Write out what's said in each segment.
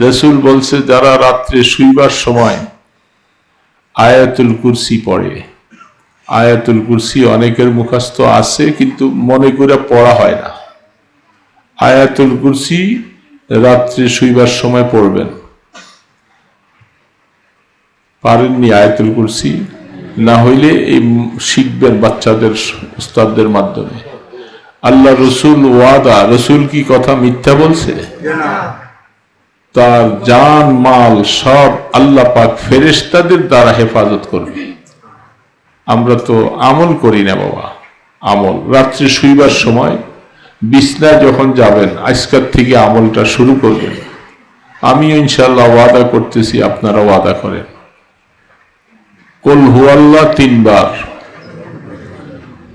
রাসূল বলছে যারা রাত্রে শুইবার সময় আয়াতুল কুরসি পড়ে, আয়াতুল কুরসি অনেকের মুখস্থ আছে কিন্তু মনে করে পড়া হয় না। আয়াতুল কুরসি রাত্রে শুইবার সময় পড়বেন। পারেননি আয়াতুল কুরসি, না হইলে এই শিখবেন বাচ্চাদের উস্তাদদের মাধ্যমে। আল্লাহ রসুল ওয়াদা, রসুল কি কথা মিথ্যা বলছে? তার জান মাল সব আল্লাহ পাক ফেরেশতাদের দ্বারা হেফাজত করবে। আমরা তো আমল করি না বাবা। আমল রাত্রে শুইবার সময় বিছনায় যখন যাবেন আজকের থেকে আমলটা শুরু করবেন। আমি ইনশাআল্লাহ ওয়াদা করতেছি, আপনারা ওয়াদা করেন। কুল হুয়াল্লাহ 3 বার,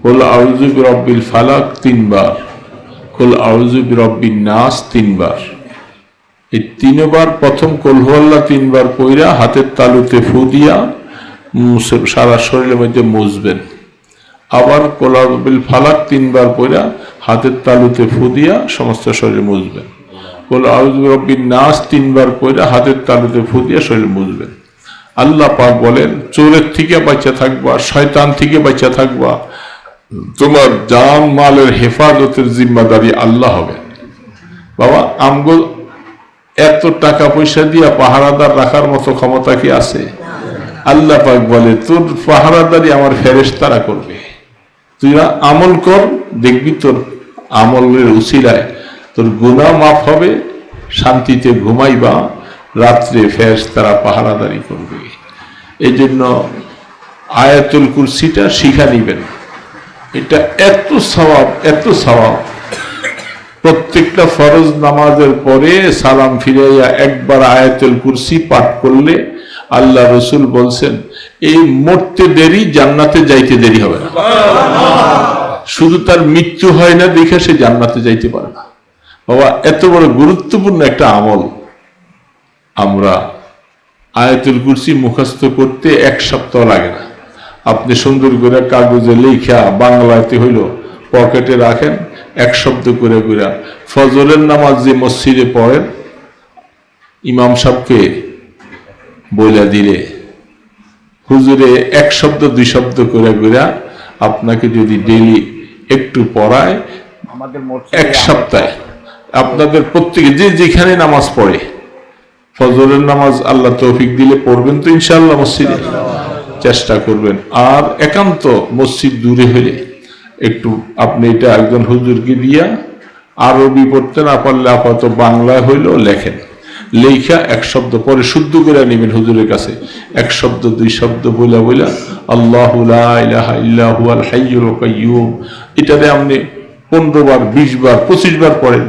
কুল আউযু বিরাব্বিল ফালাক 3 বার, কুল আউযু বিরাব্বিন নাস 3 বার। এই 3 বার প্রথম কুল হুয়াল্লাহ 3 বার পইরা হাতের তালুতে ফু দিয়া সারা শরীরের মধ্যে মুছবেন। আবার কুল আউযু বিল ফালাক 3 বার পইরা হাতের তালুতে ফু দিয়া সমস্ত শরীর মুছবেন। কুল আউযু বিরাব্বিন নাস 3 বার পইরা হাতের তালুতে ফু দিয়া শরীর মুছবেন। আল্লাহ পাক বলেন চোরের থেকে বাঁচা থাকবা, শয়তান থেকে বাঁচা থাকবা, তোমার জান মালের হেফাজতের জিম্মাদারি আল্লাহ হবে। বাবা আমগো এত টাকা পয়সা দিয়া পাহারাদার রাখার মতো ক্ষমতা কি আছে? আল্লাহ পাক বলে তোর পাহারাদারি আমার ফেরেশতারা করবে। তুই আমল কর, দেখবি তোর আমলের উসিলায় তোর গুনাহ মাফ হবে, শান্তিতে ঘুমাইবা, রাত্রে ফেরেশতারা পাহারাদারি করবে। এই জন্য আয়াতুল কুরসিটা শিখা নিবেন। এটা এত সওয়াব, এত সওয়াব। প্রত্যেকটা ফরজ নামাজের পরে সালাম ফিরাইয়া একবার আয়াতুল কুরসি পাঠ করলে আল্লাহ রসুল বলছেন এই মরতে দেরি, জান্নাতে যাইতে দেরি হবে না। শুধু তার মৃত্যু হয় না দেখে সে জান্নাতে যাইতে পারে না। বাবা এত বড় গুরুত্বপূর্ণ একটা আমল। আমরা আয়াতুল কুরসি মুখস্থ করতে 1 সপ্তাহ লাগে না। আপনি সুন্দর করে কাগজে লেখা বাংলাতে হইল পকেটে রাখেন, 1 শব্দ করে করে ফজরের নামাজ যে মসজিদে পড়েন ইমাম সাহেবকে বইলা দিলে হুজুরে 1 শব্দ 2 শব্দ করে করে আপনাকে যদি ডেইলি একটু পড়ায় 1 সপ্তাহে আপনাদের প্রত্যেকে যে যেখানে নামাজ পড়ে ফজরের নামাজ আল্লাহ তৌফিক দিলে পড়বেন তো ইনশাআল্লাহ মসজিদে, চেষ্টা করবেন। আর একান্ত মসজিদ দূরে হলে একটু আপনি এটা একজন হুজুরকে দিয়া আরবি পড়তে না পারলে আপাতত বাংলায় হইলেও লেখেন, লেখা 1 শব্দ পরে শুদ্ধ করে নেবেন হুজুরের কাছে। 1 শব্দ 2 শব্দ বইলা বইলা আল্লাহু লা ইলাহা ইল্লা হুয়াল হাইয়ুল কাইয়্যুম এটাতে আপনি 15 বার 20 বার 25 বার পড়েন।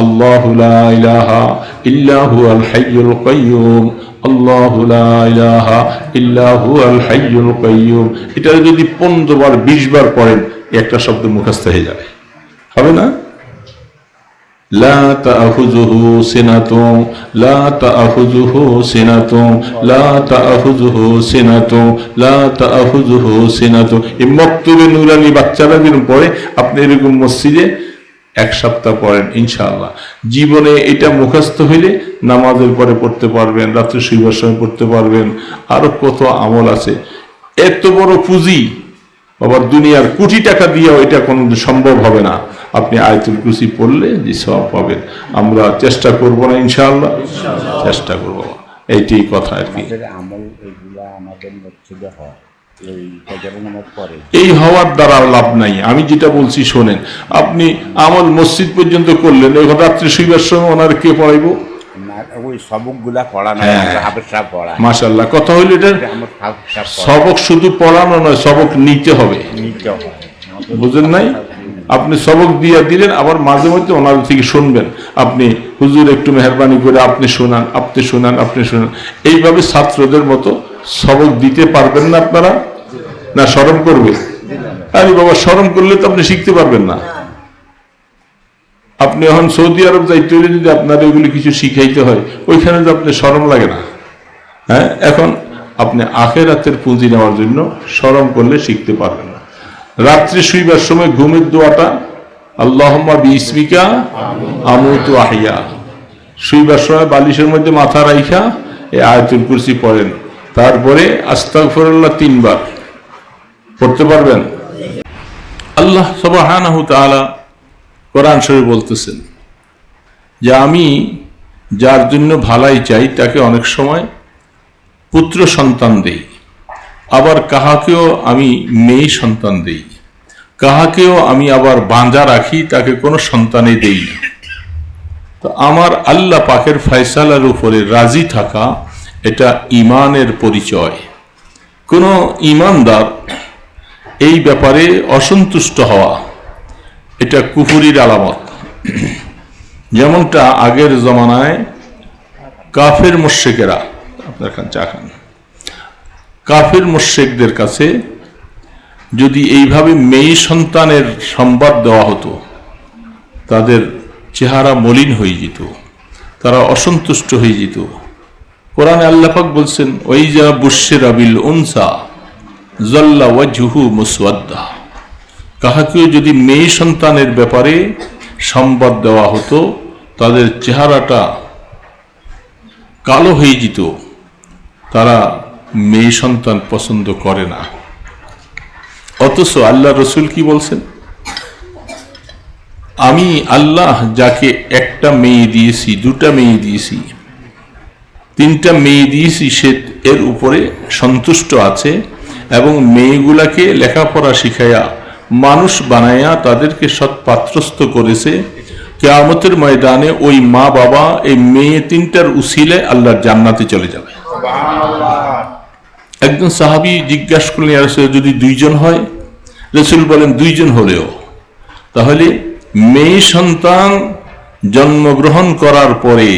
আল্লাহু লা ইলাহা ইল্লা হুয়াল হাইয়ুল কাইয়্যুম, আল্লাহু লা ইলাহা ইল্লা হুয়াল হাইয়ুল কাইয়্যুম। এটা যদি 15 বার 20 বার পড়েন একটা শব্দ মুখস্থ হয়ে যাবে, হবে না? লা তাআখুযুহু সিনাতুন লা তাআখুযুহু সিনাতুন লা তাআখুযুহু সিনাতুন লা তাআখুযুহু সিনাতুন। এই মক্তবে নুরানি বাচ্চারা যেন পড়ে আপনি এরকম মসজিদে 1 সপ্তাহ পড়েন ইনশাআল্লাহ। জীবনে এটা মুখস্থ হইলে নামাজের পরে পড়তে পারবেন, রাত্রে শুইবার সময় পড়তে পারবেন, আরো কত আমল আছে। এত বড় পুঁজি আবার দুনিয়ার কোটি টাকা দিয়েও এটা কোনোদিন সম্ভব হবে না। আপনি আয়াতুল কুরসি পড়লে যে সওয়াব পাবেন। আমরা চেষ্টা করব না ইনশাআল্লাহ? চেষ্টা করব। এইটাই কথা আর কি। এই হওয়ার দ্বারা লাভ নাই। আমি যেটা বলছি শোনেন, আপনি আমল মসজিদ পর্যন্ত করলেন, এখন রাত্রে শুইবার সময় ওনার কে পড়াইব? মাশাআল্লাহ, কথা হইল এটা সবক শুধু পড়ানো নয়, সবক নিতে হবে। বুঝেন নাই? আপনি সবক দিয়ে দিলেন, আবার মাঝে মধ্যে ওনার থেকে শুনবেন। আপনি হুজুর একটু মেহরবানি করে আপনি শোনান, আপনি শোনান, আপনি শোনান। এইভাবে ছাত্রদের মতো সবক দিতে পারবেন না আপনারা? না শরম করবে? আরে বাবা, শরম করলে তো আপনি শিখতে পারবেন না। আপনি এখন সৌদি আরব যাইতে হলে যদি আপনার এগুলি কিছু শিখাইতে হয়, ওইখানে তো আপনি শরম লাগে না। হ্যাঁ, এখন আপনি আখিরাতের পুঁজি নেওয়ার জন্য শরম করলে শিখতে পারবেন না। রাত্রে শুইবার সময় ঘুমের দোয়াটা আল্লাহুম্মা বিইসমিকা আমুতু আহইয়া, শুইবার সময় বালিশের মধ্যে মাথা রাইখা এই আয়াতুল কুরসি পড়েন, তারপরে আস্তাগফিরুল্লাহ 3 বার পড়তে পারবেন। আল্লাহ সুবহানাহু তাআলা কোরআন শরীফ বলতেছেন যে আমি যার জন্য ভালাই চাই তাকে অনেক সময় পুত্র সন্তান দেই, আবার কাহাকেও আমি মেয়ে সন্তান দেই, কাহাকেও আমি আবার বাঁধা রাখি, তাকে কোনো সন্তানই দেই না। তো আমার আল্লাহ পাকের ফয়সালার উপরে রাজি থাকা, এটা ঈমানের পরিচয়। কোনো ঈমানদার এই ব্যাপারে অসন্তুষ্ট হওয়া, এটা কুফরির আলামত। যেমনটা আগের জমানায় কাফের মুশরিকেরা, আপনার খান চা খান, কাফের মুশরিকদের কাছে যদি এইভাবে মেয়ে সন্তানের সংবাদ দেওয়া হতো, তাদের চেহারা মলিন হয়ে যেত, তারা অসন্তুষ্ট হয়ে যেত। কোরআনে আল্লাহ পাক বলছেন, ওয়াইজা বুশিরা বিল উনসা যাল্লা ওয়াজহু মুসওয়াদ্দা, কাহাকেও যদি মেয়ে সন্তানের ব্যাপারে সংবাদ দেওয়া হতো, তাদের চেহারাটা কালো হয়ে যেত, তারা মেয়ে সন্তান পছন্দ করে না। অথচ আল্লাহ রসুল কি বলছেন, আমি আল্লাহ যাকে একটা মেয়ে দিয়েছি, 2টা মেয়ে দিয়েছি, 3টা মেয়ে দিয়েছি, সে এর উপরে সন্তুষ্ট আছে এবং মেয়েগুলাকে লেখাপড়া শিখাইয়া মানুষ বানাইয়া তাদেরকে সৎপাত্রস্থ করেছে। কিয়ামতের ময়দানে ওই মা বাবা এই মেয়ে 3টার উসিলায় আল্লাহর জান্নাতে চলে যাবে। একজন সাহাবী জিজ্ঞাসা করলেন, ইয়া রাসূলুল্লাহ, যদি 2 জন হয়? রাসূল বলেন, 2 জন হলেও। তাহলে মেয়ে সন্তান জন্মগ্রহণ করার পরে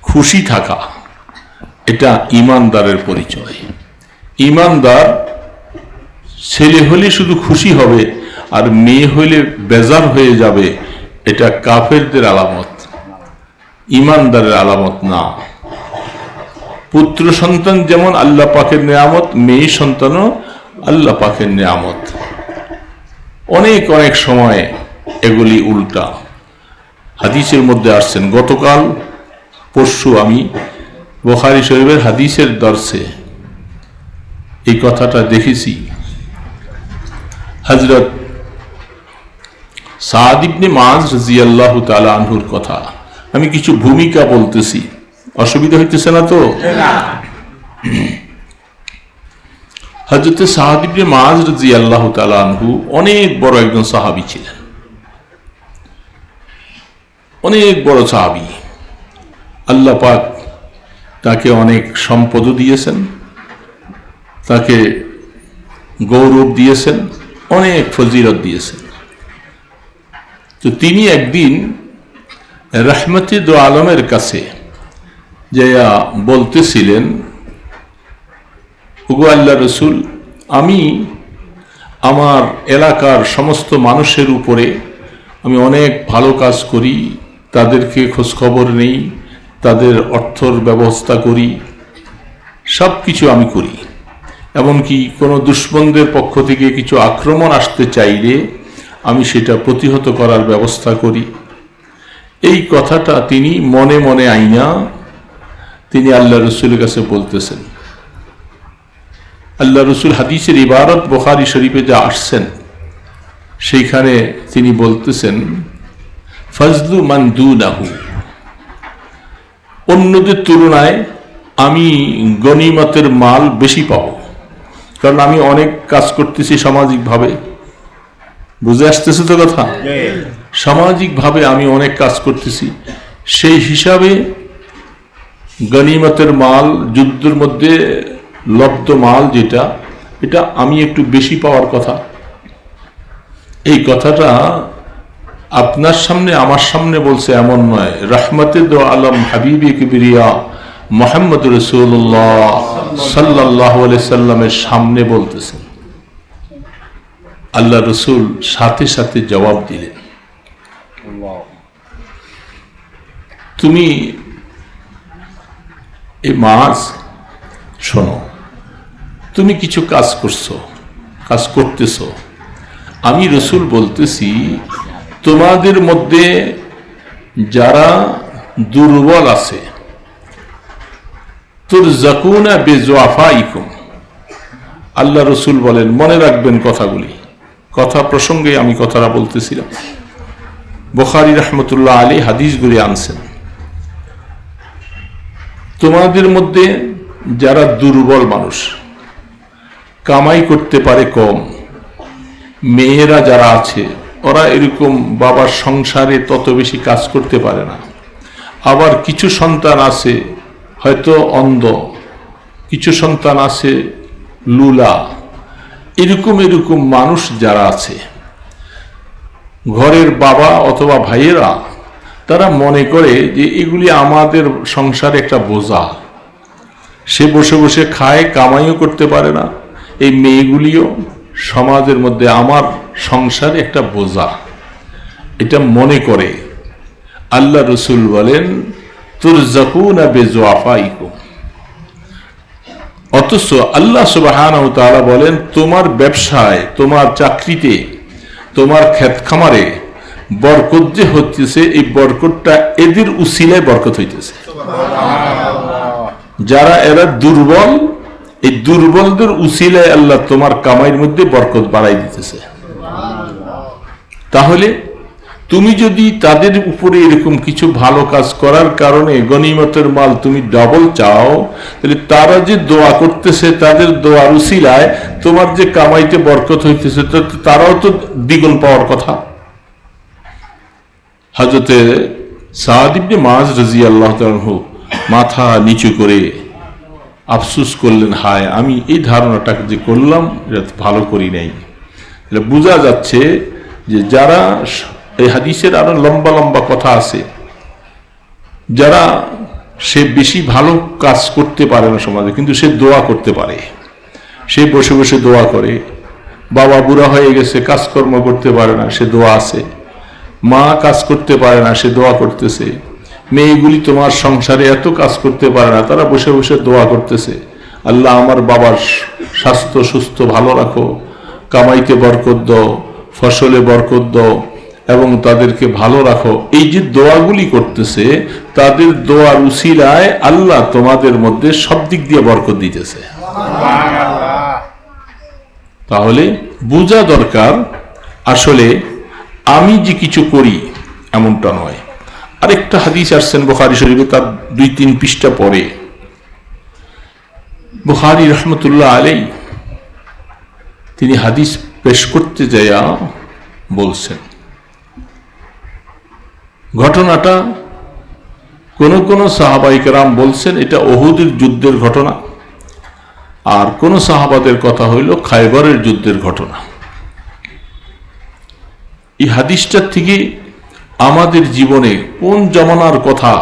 খুশি থাকা, এটা ঈমানদারের পরিচয়। ঈমানদার ছেলে হলে শুধু খুশি হবে আর মেয়ে হইলে বেজার হয়ে যাবে, এটা কাফেরদের আলামত, ঈমানদারের আলামত না। পুত্র সন্তান যেমন আল্লাহ পাকের নেয়ামত, মেয়ে সন্তানও আল্লাহ পাকের নেয়ামত। অনেক অনেক সময় এগুলি উল্টা। হাদিসের মধ্যে আসছেন, গতকাল পরশু আমি বুখারী শরীফের হাদিসের দর্শে এই কথাটা দেখেছি। হযরত সাদ ইবনে মুআয রাদিয়াল্লাহু তাআলা আনহুর কথা। আমি কিছু ভূমিকা বলতেছি, অসুবিধা হইতেছে না তো? হযরত সাদ ইবনে মুআয রাদিয়াল্লাহু তাআলা আনহু অনেক বড় একজন সাহাবী ছিলেন, অনেক বড় সাহাবী। আল্লাহ পাক তাকে অনেক সম্পদ দিয়েছেন, তাকে গৌরব দিয়েছেন, অনেক ফজিলত দিয়েছেন। তো তিনি একদিন রাহমাতে দু আলমের কাছে যে বলতেছিলেন, ওগো আল্লাহ রসুল, আমি আমার এলাকার সমস্ত মানুষের উপরে আমি অনেক ভালো কাজ করি, তাদেরকে খোঁজখবর নেই, তাদের অর্থর ব্যবস্থা করি, সব কিছু আমি করি। এমনকি কোনো দুশমনদের পক্ষ থেকে কিছু আক্রমণ আসতে চাইলে আমি সেটা প্রতিহত করার ব্যবস্থা করি। এই কথাটা তিনি মনে মনে আইনা তিনি আল্লাহ রসুলের কাছে বলতেছেন। আল্লাহ রসুল হাদিসের ইবারত বুখারী শরীফে যা আসছেন, সেইখানে তিনি বলতেছেন, ফজলু মান দুনাহু, অন্যদের তুলনায় আমি গনিমতের মাল বেশি পাবো, কারণ আমি অনেক কাজ করতেছি সামাজিকভাবে। বুঝে আসতেছে তো কথা? সামাজিকভাবে আমি অনেক কাজ করতেছি, সেই হিসাবে গনিমতের মাল, যুদ্ধের মধ্যে লব্ধ মাল যেটা, এটা আমি একটু বেশি পাওয়ার কথা। এই কথাটা আপনার সামনে আমার সামনে বলছে এমন নয়, রাহমাতে দো আলম হাবিবে কিবরিয়া মুহাম্মদ রাসূলুল্লাহ সাল্লাল্লাহু আলাইহি সাল্লামের সামনে বলতেছেন। আল্লাহ রসুল সাথে সাথে জবাব দিলেন, তুমি এই মাস শোনো, তুমি কিছু কাজ করছো, কাজ করতেছ, আমি রসুল বলতেছি তোমাদের মধ্যে যারা দুর্বল আছে। তুরজাকুনা বিজওয়াফাইকুম, আল্লাহ রসুল বলেন, মনে রাখবেন কথাগুলি। কথা প্রসঙ্গে আমি কথাটা বলতেছিলাম। বুখারী রাহমাতুল্লাহ আলাইহি হাদিসগুলি আনছেন। তোমাদের মধ্যে যারা দুর্বল মানুষ, কামাই করতে পারে কম, মেয়েরা যারা আছে ওরা এরকম বাবার সংসারে তত বেশি কাজ করতে পারে না, আবার কিছু সন্তান আছে হয়তো অন্ধ, কিছু সন্তান আছে লুলা, এরকম এরকম মানুষ যারা আছে, ঘরের বাবা অথবা ভাইয়েরা তারা মনে করে যে এগুলি আমাদের সংসারে একটা বোঝা, সে বসে বসে খায়, কামাইও করতে পারে না, এই মেয়েগুলিও সমাজের মধ্যে আমার সংসারে একটা বোঝা, এটা মনে করে। আল্লাহ রসুল বলেন তুরজাকুনা বিজওয়াফাইকুম, অথচ আল্লাহ সুবহানাহু ওয়া তাআলা বলেন তোমার ব্যবসায়, তোমার চাকরিতে, তোমার ক্ষেত খামারে বরকত যে হইতেছে, এই বরকতটা এদের উসিলায় বরকত হইতেছে। যারা এরা দুর্বল, এই দুর্বলদের উসিলায় আল্লাহ তোমার কামাইয়ের মধ্যে বরকত বাড়াই দিতেছে। তাহলে তুমি যদি তাদের উপরে এরকম কিছু ভালো কাজ করার কারণে গনিমতের মাল তুমি ডাবল চাও, তাহলে তারা যে দোয়া করতেছে, তাদের দোয়ার উসিলায় তোমার যে কামাইতে বরকত হইতেছে, তারাও তো দ্বিগুণ পাওয়ার কথা। হযরতে সাদ ইবনে মুআয রাদিয়াল্লাহু তাআলা আনহু মাথা নিচু করে আফসোস করলেন, হায় আমি এই ধারণাটা যে করলাম এটা ভালো করি নাই। এটা বোঝা যাচ্ছে যে যারা, এই হাদিসের আরো লম্বা লম্বা কথা আছে, যারা সে বেশি ভালো কাজ করতে পারে না সমাজে, কিন্তু সে দোয়া করতে পারে, সে বসে বসে দোয়া করে। বাবা বুড়া হয়ে গেছে, কাজকর্ম করতে পারে না, সে দোয়া আছে। মা কাজ করতে পারে না, সে দোয়া করতেছে। মেয়েগুলি তোমার সংসারে এত কাজ করতে পারে না, তারা বসে বসে দোয়া করতেছে, আল্লাহ আমার বাবার স্বাস্থ্য সুস্থ ভালো রাখো, কামাইতে বরকত দাও, ফসলে বরকত দাও এবং তাদেরকে ভালো রাখো। এই যে দোয়াগুলি করতেছে, তাদের দোয়ার উসিলায় আল্লাহ তোমাদের মধ্যে সব দিক দিয়ে বরকত দিতেছে। তাহলে বোঝা দরকার আসলে আমি যে কিছু করি এমনটা নয়। আরেকটা হাদিস আসছেন বুখারী শরীফে, তার 2-3 পৃষ্ঠা পরে বুখারী রাহমাতুল্লাহ আলাইহি তিনি হাদিস পেশ করতে যাইয়া বলছেন, ঘটনাটা কোন সাহাবায়ে কেরাম বলছেন এটা উহুদের যুদ্ধের ঘটনা, আর কোন সাহাবাদের কথা হইল খায়বরের যুদ্ধের ঘটনা। এই হাদিসটার থেকে আমাদের জীবনে কোন জামানার কথা,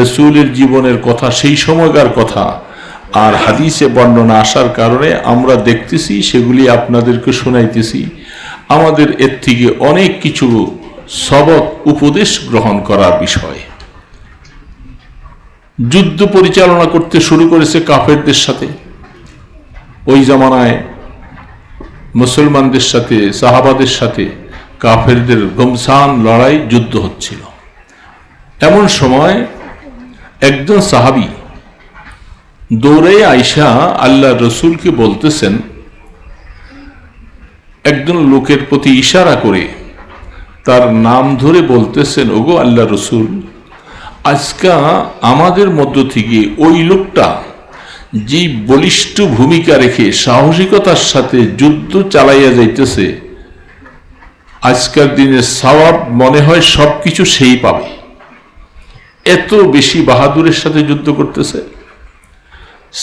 রাসূলের জীবনের কথা, সেই সময়কার কথা আর হাদিসে বর্ণনা আসার কারণে আমরা দেখতেছি, সেগুলি আপনাদেরকে শোনাইতেছি। আমাদের এর থেকে অনেক কিছু সবক উপদেশ গ্রহণ করার বিষয়। যুদ্ধ পরিচালনা করতে শুরু করেছে কাফেরদের সাথে। ওই জামানায় মুসলমানদের সাথে, সাহাবাদের সাথে কাফেরদের গমসান লড়াই, যুদ্ধ হচ্ছিল। এমন সময় একজন সাহাবী দৌড়ে আইসা আল্লাহ রসুলকে বলতেছেন, একজন লোকের প্রতি ইশারা করে তার নাম ধরে বলতেছেন, ওগো আল্লাহ রসুল, আজকা আমাদের মধ্য থেকে ওই লোকটা যে বলিষ্ঠ ভূমিকা রেখে সাহসিকতার সাথে যুদ্ধ চালাইয়া যাইতেছে, আজকের দিনে সওয়াব মনে হয় সবকিছু সেই পাবে, এত বেশি বাহাদুরের সাথে যুদ্ধ করতেছে,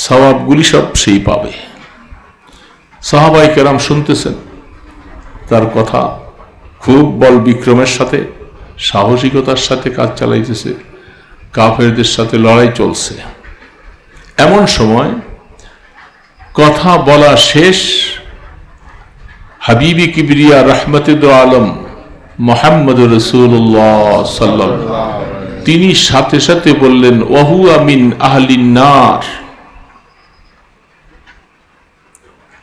সওয়াবগুলি সব সেই পাবে। সাহাবায়ে কেরাম শুনতেছেন, তার কথা খুব বল বিক্রমের সাথে, সাহসিকতার সাথে কাজ চালাইতেছে, কাফেরদের সাথে লড়াই চলছে। এমন সময় কথা বলা শেষ, হাবিবি কিবরিয়া রহমতুল আলম মুহাম্মদ রাসূলুল্লাহ সাল্লাল্লাহু আলাইহি ওয়াসাল্লাম তিনি সাথে সাথে বললেন, ওয়াহুয়া মিন আহলিন নার।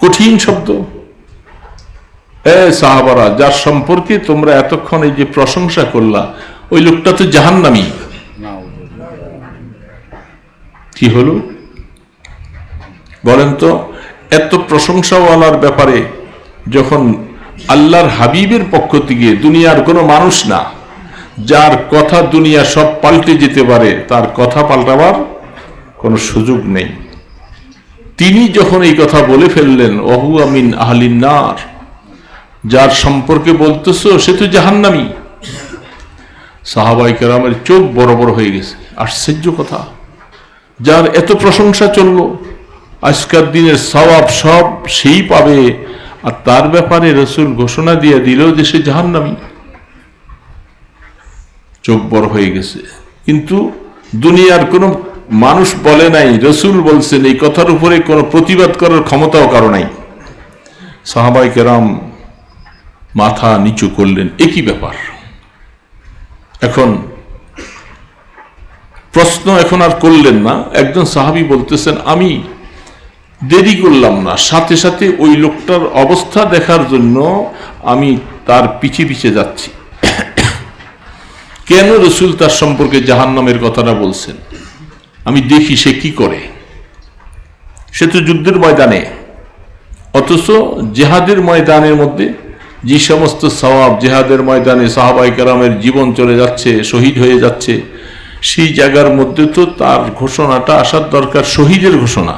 কঠিন শব্দ। সাহাবারা, যার সম্পর্কে তোমরা এতক্ষণ এই যে প্রশংসা করলা, ওই লোকটা তো জাহান্নামী। কি হলো বলেন তো? এত প্রশংসাওয়ালার ব্যাপারে যখন আল্লাহর হাবিবের পক্ষ থেকে, দুনিয়ার কোনো মানুষ না, যার কথা দুনিয়া সব পাল্টে যেতে পারে, তার কথা পাল্টাবার কোনো সুযোগ নেই, তিনি যখন এই কথা বলে ফেললেন, ওহু আমিন আহলিন নার, যার সম্পর্কে বলতেছো সে তো জাহান্নামী, সাহাবায়ে কেরামের চোখ বড় বড় হয়ে গেছে। আশ্চর্য কথা, যার এত প্রশংসা চলল, আজকের দিনের সওয়াব সব সেই পাবে, আর তার ব্যাপারে রাসূল ঘোষণা দিয়ে দিল যে সে জাহান্নামী। চোখ বড় হয়ে গেছে। কিন্তু দুনিয়ার কোনো মানুষ বলে নাই, রাসূল বলছেন, এই কথার উপরে কোনো প্রতিবাদ করার ক্ষমতাও কারো নাই। সাহাবায়ে কেরাম মাথা নিচু করলেন, একই ব্যাপার। এখন প্রশ্ন এখন আর করলেন না। একজন সাহাবী বলতেছেন, আমি দেরি করলাম না, সাথে সাথে ওই লোকটার অবস্থা দেখার জন্য আমি তার পিছে পিছে যাচ্ছি। কেন রাসূল তার সম্পর্কে জাহান্নামের কথাটা বলছেন, আমি দেখি সে কি করে। সে তো যুদ্ধের ময়দানে, অথচ জেহাদের ময়দানের মধ্যে যে সমস্ত সওয়াব জেহাদের ময়দানে সাহাবায়ে কেরামের জীবন চলে যাচ্ছে, শহীদ হয়ে যাচ্ছে, সেই জায়গার মধ্যে তো তার ঘোষণাটা আসার দরকার, শহীদের ঘোষণা।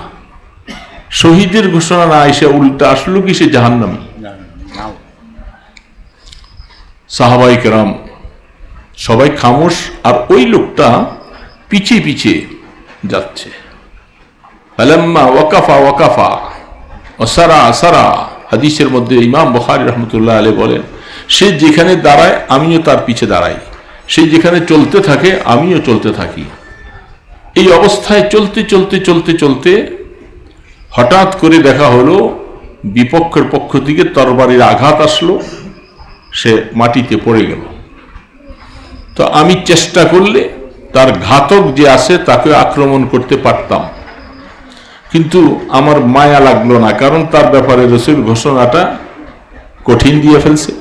শহীদের ঘোষণা না এসে উল্টা আসলো কি সে জাহান্নামী। সাহাবায়ে কেরাম সবাই খামোশ, আর ওই লোকটা পিছে পিছে যাচ্ছে। ফালাম্মা ওয়াকাফা ওয়াকাফা ওয়াসারা সারা, হাদিসের মধ্যে ইমাম বুখারী রাহমাতুল্লাহ আলাইহি বলেন, সে যেখানে দাঁড়ায় আমিও তার পিছে দাঁড়াই, সে যেখানে চলতে থাকে আমিও চলতে থাকি। এই অবস্থায় চলতে চলতে চলতে চলতে হঠাৎ করে দেখা হলো বিপক্ষের পক্ষ থেকে তরবারির আঘাত আসলো, সে মাটিতে পড়ে গেল। তো আমি চেষ্টা করলে তার ঘাতক যে আছে তাকে আক্রমণ করতে পারতাম, কিন্তু আমার মায়া লাগলো না, কারণ তার ব্যাপারে রাসূল ঘোষণাটা কঠিন দিয়ে ফেলছে।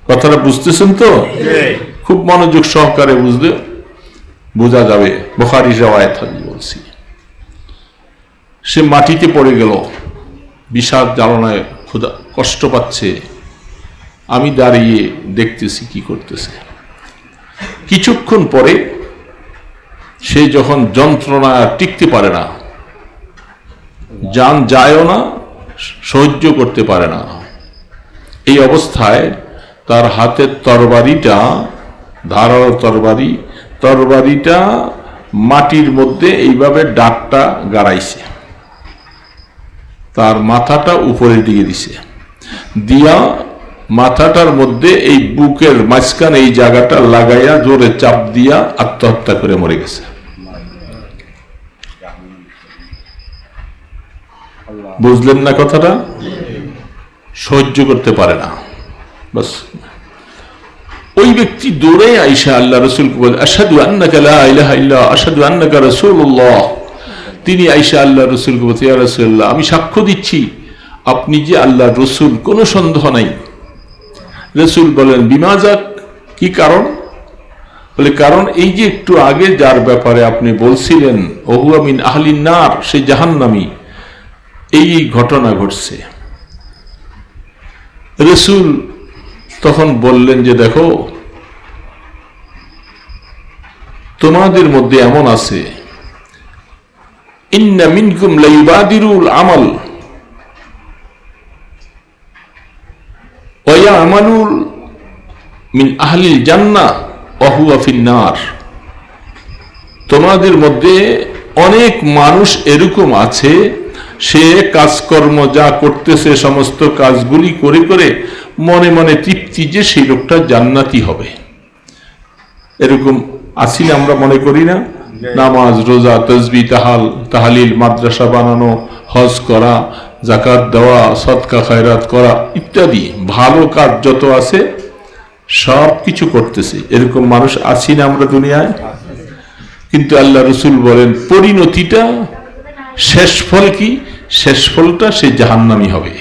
কথাটা বুঝতেছেন তো? খুব মনোযোগ সহকারে বুঝলে বোঝা যাবে। বুখারী riwayat বলছি। সে মাটিতে পড়ে গেল, বিষাদ জ্বালনায় ক্ষুধা কষ্ট পাচ্ছে। আমি দাঁড়িয়ে দেখতেছি কি করতেছে। কিছুক্ষণ পরে সে যখন যন্ত্রণা টিকতে পারে না, জান যায়ও না, সহ্য করতে পারে না, এই অবস্থায় তার হাতের তরবারিটা, ধারালো তরবারিটা মাটির মধ্যে এইভাবে ডাকটা গাড়াইছে, তার মাথাটা উপরের দিকে দিছে, দিয়া মাথাটার মধ্যে এই বুকের মাঝখানে এই জায়গাটা লাগাইয়া জোরে চাপ দিয়া আত্মহত্যা করে মরে গেছে। বুঝলেন না কথাটা? সহ্য করতে পারে না, বাস। ওই ব্যক্তি দৌড়ে আইসা আল্লাহ রাসূলকে বলে, আশহাদু আন্নাকা লা ইলাহা ইল্লা আশহাদু আন্নাকা রাসূলুল্লাহ। তিনি আইসা আল্লাহ রাসূলকে বলতে, ইয়া রাসূলুল্লাহ, আমি সাক্ষ্য দিচ্ছি আপনি যে আল্লাহর রাসূল, কোনো সন্দেহ নাই। রাসূল বলেন, বিমাজাক, কি কারণ? বলে, কারণ এই যে একটু আগে যার ব্যাপারে আপনি বলছিলেন ওহু মিন আহলিন নার, সে জাহান্নামী, এই ঘটনা ঘটছে। রাসূল তখন বললেন যে, দেখো, তোমাদের মধ্যে এমন আছে, ইন্না মিনকুম লাইবাদিরুল আমাল ওয়া ইয়ামালুল মিন আহলিল জান্নাহ ওয়া হুয়া ফিন নার। তোমাদের মধ্যে অনেক মানুষ এরকম আছে, সে কাজকর্ম যা করতেছে সমস্ত কাজগুলি করে করে মনে মনে তৃপ্তি যে সেই লোকটা জান্নাতি হবে। এরকম আসি না আমরা, মনে করি না? নামাজ, রোজা, তাসবিহ, তাহলিল, মাদ্রাসা বানানো, হজ করা, যাকাত দেওয়া, সদকা খায়রাত করা ইত্যাদি ভালো কাজ যত আছে সব কিছু করতেছে, এরকম মানুষ আছি না আমরা দুনিয়ায়? কিন্তু আল্লাহ রাসূল বলেন, পরিণতিটা, শেষ ফল কি? শেষ ফলটা সে জাহান্নামী হবে।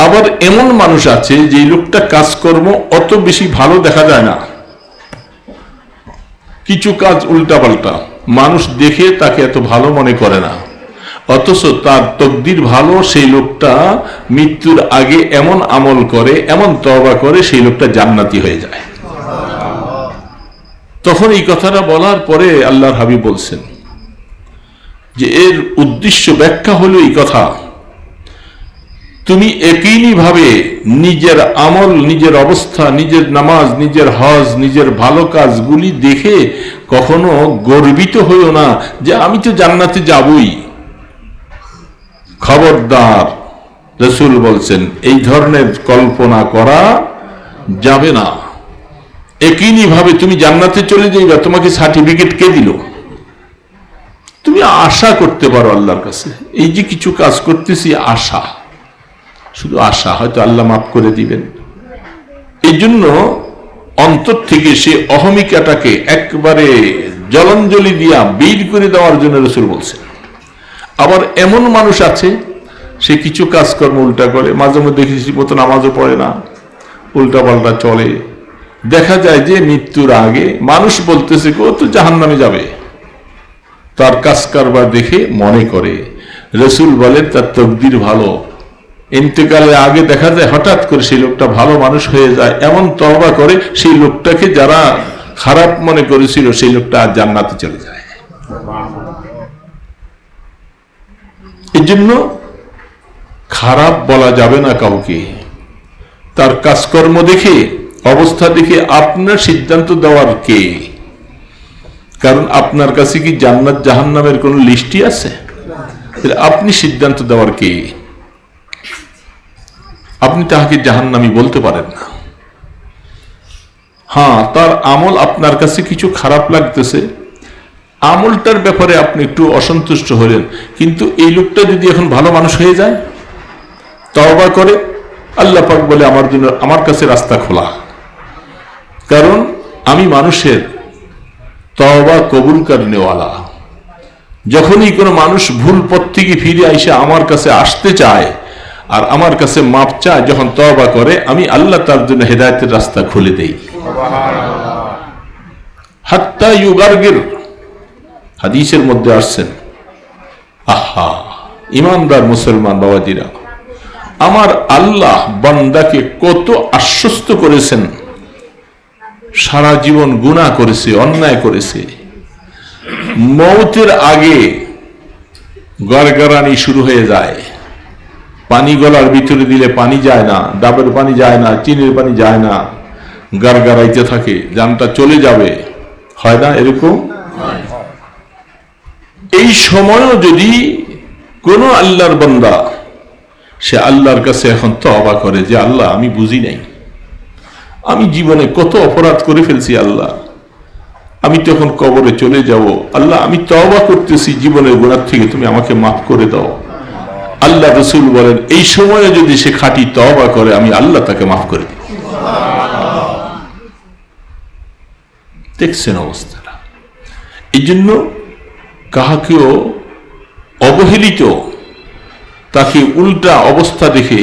আবার এমন মানুষ আছে যে লোকটা কাজকর্ম অত বেশি ভালো দেখা যায় না, কিছু কাজ উল্টাপাল্টা, মানুষ দেখে তাকে এত ভালো মনে করে না, অথচ তার তকদির ভালো, সেই লোকটা মৃত্যুর আগে এমন আমল করে, এমন তওবা করে, সেই লোকটা জান্নাতি হয়ে যায়। তখন এই কথাটা বলার পরে আল্লাহর হাবিব বলছেন যে এর উদ্দেশ্য ব্যাখ্যা হলো এই কথা, তুমি একইনি ভাবে নিজের আমল, নিজের অবস্থা, নিজের নামাজ, নিজের হজ, নিজের ভালো কাজগুলি দেখে কখনো গর্বিত হইও না যে আমি তো জান্নাতে যাবই। খবরদার, রাসূল বলছেন এই ধরনের কল্পনা করা যাবে না। একইনি ভাবে তুমি জান্নাতে চলে যাইবা, তোমাকে সার্টিফিকেট কে দিল? তুমি আশা করতে পারো আল্লাহর কাছে, এই যে কিছু কাজ করতেছি, আশা, শুধু আশা, হয়তো আল্লাহ মাফ করে দিবেন। এই জন্য অন্তর থেকে সে অহমিকাটাকে একবারে জলাঞ্জলি দিয়া বের করে দেওয়ার জন্য রাসূল বলছেন। আবার এমন মানুষ আছে, সে কিছু কাজকর্ম উল্টা করে, মাঝে মধ্যে দেখেছি মতো নামাজও পড়ে না, উল্টা পাল্টা চলে, দেখা যায় যে মৃত্যুর আগে মানুষ বলতেছে ও তো জাহান্নামে যাবে, তার কাজ কারবার দেখে মনে করে। রাসূল বলেন তার তকদির ভালো, ইন্তেকালের আগে দেখা যায় হঠাৎ করে সেই লোকটা ভালো মানুষ হয়ে যায়, এমন তওবা করে সেই লোকটাকে যারা খারাপ মনে করেছিল সেই লোকটা আর জান্নাতে চলে যায়। এই জন্য খারাপ বলা যাবে না কাউকে, তার কাজকর্ম দেখে, অবস্থা দেখে আপনার সিদ্ধান্ত দেওয়ার কে? কারণ আপনার কাছে কি জান্নাত জাহান্নামের কোন লিস্টই আছে? আপনি সিদ্ধান্ত দেওয়ার কে? আপনি তাহাকে জাহান্নামী বলতে পারেন না। হ্যাঁ, তার আমল আপনার কাছে কিছু খারাপ লাগতেছে, আমলটার ব্যাপারে আপনি একটু অসন্তুষ্ট হলেন, কিন্তু এই লোকটা যদি এখন ভালো মানুষ হয়ে যায়, তওবা করে, আল্লাহ পাক বলে আমার জন্য, আমার কাছে রাস্তা খোলা, কারণ আমি মানুষের তওবা কবুল করনেওয়ালা। যখনই কোনো মানুষ ভুল পথ থেকে ফিরে আইসা আমার কাছে আসতে চায় আর আমার কাছে মাপ চায়, যখন তওবা করে, আমি আল্লাহ তার জন্য হেদায়েতের রাস্তা খুলে দেই। হাত্তা ইউগারগির, হাদিসের মধ্যে আসছেন। আহা, ইমানদার মুসলমান বাবাজিরা, আমার আল্লাহ বান্দাকে কত আশ্বস্ত করেছেন। সারা জীবন গুনাহ করেছে, অন্যায় করেছে, মওতের আগে গড়গড়ানি শুরু হয়ে যায়, পানি গলার ভিতরে দিলে পানি যায় না, ডাবের পানি যায় না, চিনির পানি যায় না, গড়গড়াইতে থাকে, জানটা চলে যাবে, হয় না এরকম? এই সময়ও যদি কোন আল্লাহর বান্দা সে আল্লাহর কাছে এখন তওবা করে যে আল্লাহ আমি বুঝি নাই, আমি জীবনে কত অপরাধ করে ফেলছি, আল্লাহ আমি তখন কবরে চলে যাব, আল্লাহ আমি তওবা করতেছি জীবনের গুনাহ থেকে, তুমি আমাকে মাফ করে দাও। আল্লাহ রাসূল বলেন এই সময়ে যদি সে খাঁটি তওবা করে, আমি আল্লাহ তাকে মাফ করে দিই। দেখছেন অবস্থাটা? এই জন্য কাহাকেও অবহেলিত, তাকে উল্টা অবস্থা দেখে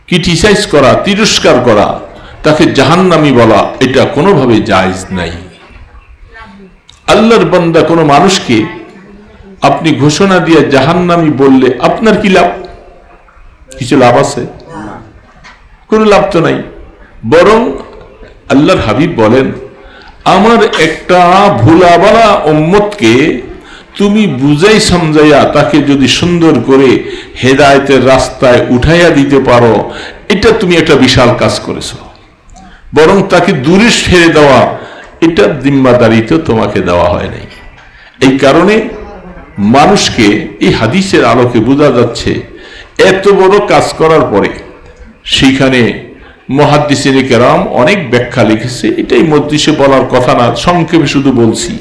ক্রিটিসাইজ করা, তিরস্কার করা, তাকে জাহান্নামী বলা, এটা কোনোভাবে জায়েজ নাই। আল্লাহর বান্দা কোনো মানুষকে আপনি ঘোষণা দিয়ে জাহান্নামী বললে আপনার কি লাভ? কিছু লাভ আছে? কোনো লাভ তো নাই। বরং আল্লাহর হাবিব বলেন, আমার একটা ভুলাবালা উম্মতকে তুমি বুঝাই সমঝাইয়া তাকে যদি সুন্দর করে হেদায়েতের রাস্তায় উঠাইয়া দিতে পারো, এটা তুমি একটা বিশাল কাজ করেছো। বরং তাকে দূরে ছেড়ে দেওয়া, এটা জিম্মাদারি তো তোমাকে দেওয়া হয় নাই। এই কারণে মানুষকে এই হাদিসের আলোকে বোঝা যাচ্ছে, এত বড় কাজ করার পরে সেখানে মুহাদ্দিসিনে কেরাম অনেক ব্যাখ্যা লিখেছে, এটাই মজলিসে বলার কথা না, সংক্ষেপে শুধু বলছি।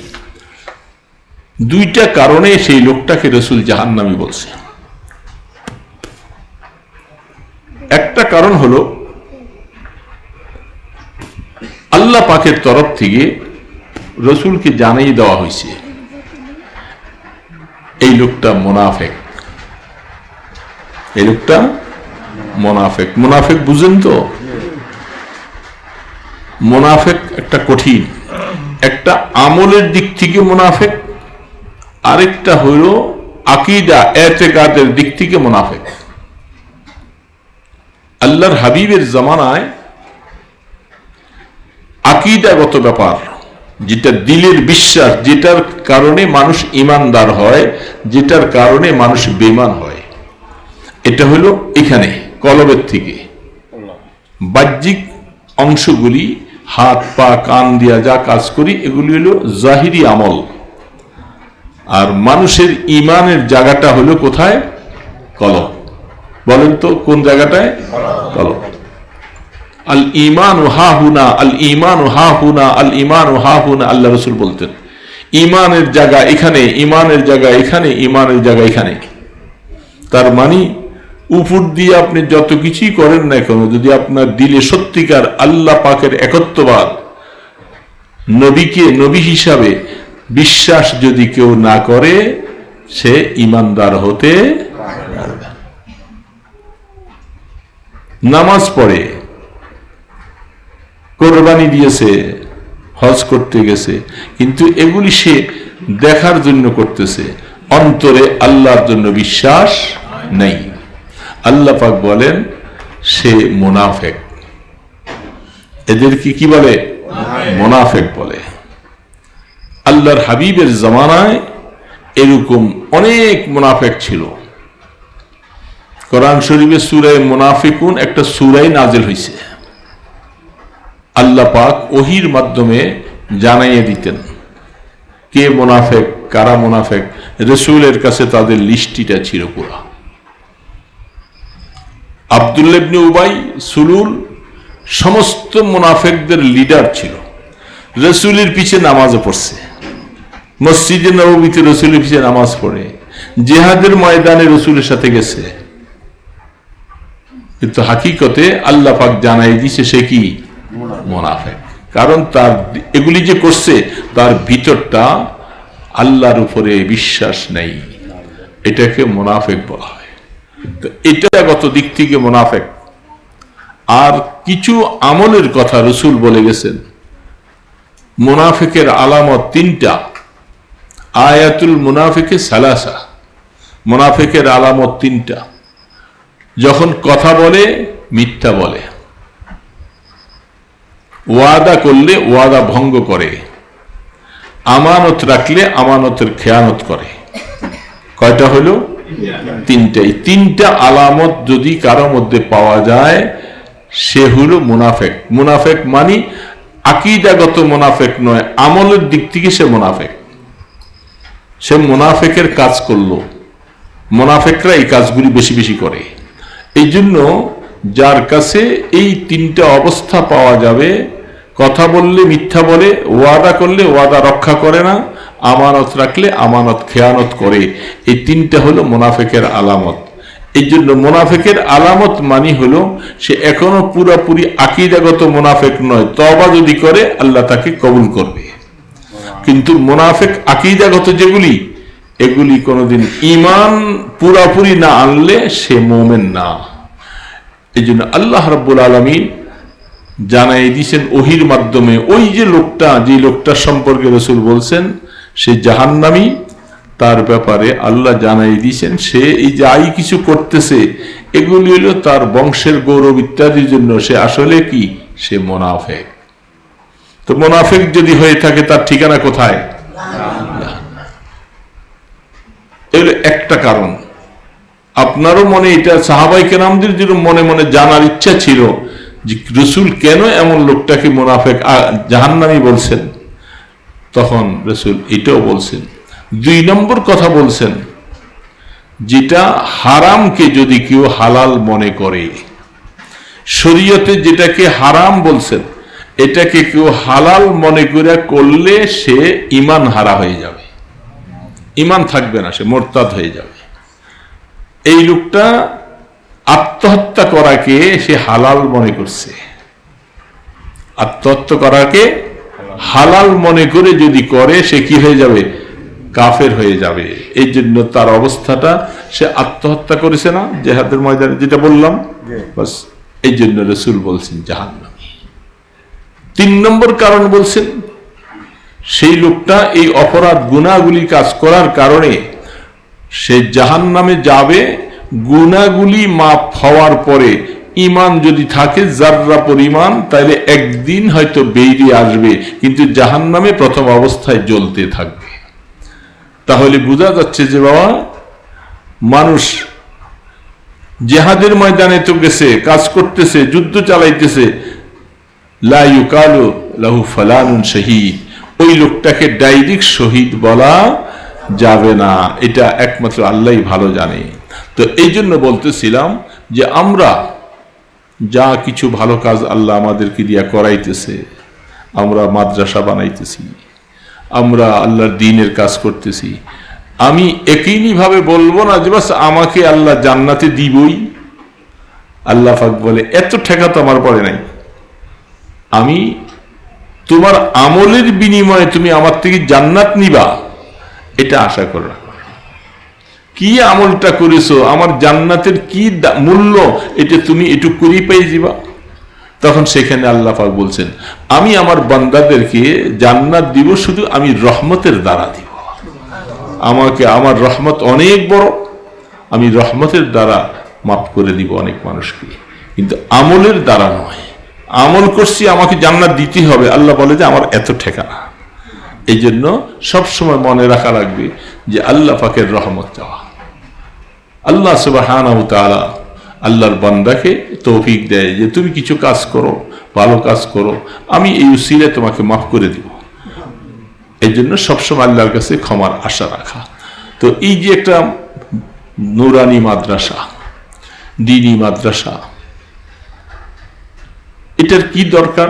দুইটা কারণে সেই লোকটাকে রাসূল জাহান্নামী বলছে। একটা কারণ হলো আল্লাহ পাকের তরফ থেকে রাসূলকে জানিয়ে দেওয়া হয়েছে এই লোকটা মুনাফিক, এই লোকটা মুনাফিক। মুনাফিক বুঝেন তো? মুনাফিক একটা কঠিন, একটা আমলের দিক থেকে মুনাফিক, আরেকটা হইল আকীদা এতেকাদের দিক থেকে মুনাফিক। আল্লাহর হাবিবের জামানায় আকীদাগত ব্যাপার, যেটা দিলের বিশ্বাস, যেটার কারণে মানুষ ঈমানদার হয়, যেটার কারণে মানুষ বেঈমান হয়, এটা হলো এখানে কলবের থেকে। বাহ্যিক অংশগুলি, হাত পা কান দিয়া যা কাজ করি, এগুলি হলো জাহিরি আমল। আর মানুষের ঈমানের জায়গাটা হলো কোথায়? কলব। বলেন তো কোন জায়গাটায়? কলব। আল ঈমান হা হুনা, আল ঈমান হা হুনা, আল ঈমান হা হুনা, আল্লাহ রাসূল বলতেন ঈমানের জায়গা এখানে, ঈমানের জায়গা এখানে, ঈমানের জায়গা এখানে। তার মানে উপর দিয়ে আপনি যত কিছুই করেন না কেন, যদি আপনার দিলে সত্যিকার আল্লাহ পাকের একত্ববাদ, নবীকে নবী হিসাবে বিশ্বাস যদি কেউ না করে, সে ঈমানদার হতে পারবে। নামাজ পড়ে, কোরবানি দিয়েছে, হজ করতে গেছে, কিন্তু এগুলি সে দেখার জন্য করতেছে, অন্তরে আল্লাহর জন্য বিশ্বাস নেই। আল্লাহ পাক বলেন সে মুনাফিক। এদেরকে কি বলে? মুনাফিক বলে। আল্লাহর হাবিবের জামানায় এরকম অনেক মুনাফিক ছিল। কোরআন শরীফে সূরা মুনাফিকুন একটা সূরাই নাজিল হয়েছে। আল্লাহ পাক ওহির মাধ্যমে জানাইয়ে দিতেন কে মুনাফিক, কারা মুনাফিক। রাসূলের কাছে তাদের লিস্টিটা ছিল পুরা। আব্দুল্লাহ ইবনে উবাই সুলুল সমস্ত মুনাফিকদের লিডার ছিল। রাসূলের পিছে নামাজও পড়ছে, মসজিদে নববীতে রাসূলের পিছে নামাজ পড়ে, জিহাদের ময়দানে রাসূলের সাথে গেছে, কিন্তু হাকিকতে আল্লাহ পাক জানাই দিয়েছে সে কি? মুনাফিক। কারণ তার এগুলি যে করছে, তার ভিতরটা আল্লাহর উপরে বিশ্বাস নেই, এটাকে মুনাফিক বলা হয়। তো এটা গত দিক থেকে মুনাফিক। আর কিছু আমলের কথা রাসূল বলে গেছেন। মুনাফিকের আলামত তিনটা। আয়াতুল মুনাফিকে সালাসা, মুনাফিকের আলামত তিনটা। যখন কথা বলে মিথ্যা বলে, ওয়াদা করলে ওয়াদা ভঙ্গ করে, আমানত রাখলে আমানতের খেয়ানত করে। কয়টা হলো? তিনটাই। তিনটা আলামত যদি কারো মধ্যে পাওয়া যায়, সে হলো মুনাফিক। মুনাফিক মানে আকীদাগত মুনাফিক নয়, আমলের দিক থেকে সে মুনাফিক। সে মুনাফিকের কাজ করলো। মুনাফিকরা এই কাজগুলি বেশি বেশি করে। এই জন্য যার কাছে এই তিনটা অবস্থা পাওয়া যাবে, কথা বললে মিথ্যা বলে, ওয়াদা করলে ওয়াদা রক্ষা করে না, আমানত রাখলে আমানত খেয়ানত করে, এই তিনটা হলো মুনাফিকের আলামত। এই জন্য মুনাফিকের আলামত মানে হলো সে এখনো পুরোপুরি আকীদাগত মুনাফিক নয়, তওবা যদি করে আল্লাহ তাকে কবুল করবে। কিন্তু মুনাফিক আকীদাগত যেগুলি, এগুলি কোনোদিন ঈমান পুরোপুরি না আনলে সে মুমিন না। এই জন্য আল্লাহ রাব্বুল আলামিন জানাই দিয়েছেন ওহির মাধ্যমে, ওই যে লোকটা, যে লোকটার সম্পর্কে রাসূল বলছেন সে জাহান্নামী, তার ব্যাপারে আল্লাহ জানাই দিয়েছেন সে এই যে আই কিছু করতেছে, এগুলি হলো তার বংশের গৌরব ইত্যাদির জন্য, সে আসলে কি? সে মুনাফিক। তো মুনাফিক যদি হয়ে থাকে তার ঠিকানা কোথায়? এর একটা কারণ আপনারও মনে, এটা সাহাবায়ে কেরামদের জন্য মনে মনে জানার ইচ্ছা ছিল যে রাসূল কেন এমন লোকটাকে মুনাফিক জাহান্নামী বলছেন। তখন রাসূল এটাও বলছেন। দুই নম্বর কথা বলছেন, যেটা হারামকে যদি কেউ হালাল মনে করে, শরীয়তে যেটাকে হারাম বলছেন এটাকে কেউ হালাল মনে করে করলে সে ঈমান হারা হয়ে যাবে, ঈমান থাকবে না, সে মুরতাদ হয়ে যাবে। এই লোকটা আত্মহত্যা করাকে সে হালাল মনে করছে, আত্মহত্যা করাকে হালাল মনে করে যদি করে সে কি হয়ে যাবে? কাফের হয়ে যাবে। এই জন্য তার অবস্থাটা, সে আত্মহত্যা করেছে না জিহাদের ময়দানে, যেটা বললাম, বাস এই জন্য রাসূল বলছেন জাহান্নামী। তিন নম্বর কারণ বলছেন, সেই লোকটা এই অপরাধ গুনাহগুলি কাজ করার কারণে সে জাহান্নামে যাবে। গুনাহগুলি মাফ হওয়ার পরে ঈমান যদি থাকে যাররা পরিমাণ, তাহলে একদিন হয়তো বেরিয়ে আসবে, কিন্তু জাহান্নামে প্রথম অবস্থায় জ্বলতে থাকবে। তাহলে বোঝা যাচ্ছে যে বাবা, মানুষ জিহাদের ময়দানে তো গেছে, কাজ করতেছে, যুদ্ধ চালাইতেছে, লা ইউকালু লাহু ফালানুন শহীদ, ওই লোকটাকে ডাইরেক্ট শহীদ বলা যাবে না, এটা একমাত্র আল্লাহই ভালো জানে। তো এই জন্য বলতেছিলাম যে আমরা যা কিছু ভালো কাজ আল্লাহ আমাদেরকে দিয়া করাইতেছে, আমরা মাদ্রাসা বানাইতেছি, আমরা আল্লাহর দ্বীনের কাজ করতেছি, আমি একইনি ভাবে বলবো না যে বাস আমাকে আল্লাহ জান্নাতে দিবই। আল্লাহ পাক বলে এত ঠেকা তো আমার পড়ে নাই, আমি তোমার আমলের বিনিময়ে তুমি আমার থেকে জান্নাত নিবা এটা আশা করো না। কি আমলটা করেছো, আমার জান্নাতের কি মূল্য, এটা তুমি এটুক করেই পাই যাবা। তখন সেখানে আল্লাহ পাক বলছেন আমি আমার বান্দাদেরকে জান্নাত দিব, শুধু আমি রহমতের দ্বারা দিব। আমাকে আমার রহমত অনেক বড়, আমি রহমতের দ্বারা মাফ করে দিব অনেক মানুষকে, কিন্তু আমলের দ্বারা নয়। আমল করছি আমাকে জান্নাত দিতে হবে, আল্লাহ বলে যে আমার এত ঠেকানা। এই জন্য সবসময় মনে রাখা লাগবে যে আল্লাহ পাকের রহমত চাওয়া। আল্লাহ সুবহানাহু ওয়া তাআলা আল্লাহর বান্দাকে তৌফিক দেয় যে তুমি কিছু কাজ করো, ভালো কাজ করো, আমি এই উসিলায় তোমাকে মাফ করে দিব। এই জন্য সবসময় আল্লাহর কাছে ক্ষমার আশা রাখা। তো এই যে একটা নুরানি মাদ্রাসা, দ্বীনি মাদ্রাসা, এটার কি দরকার?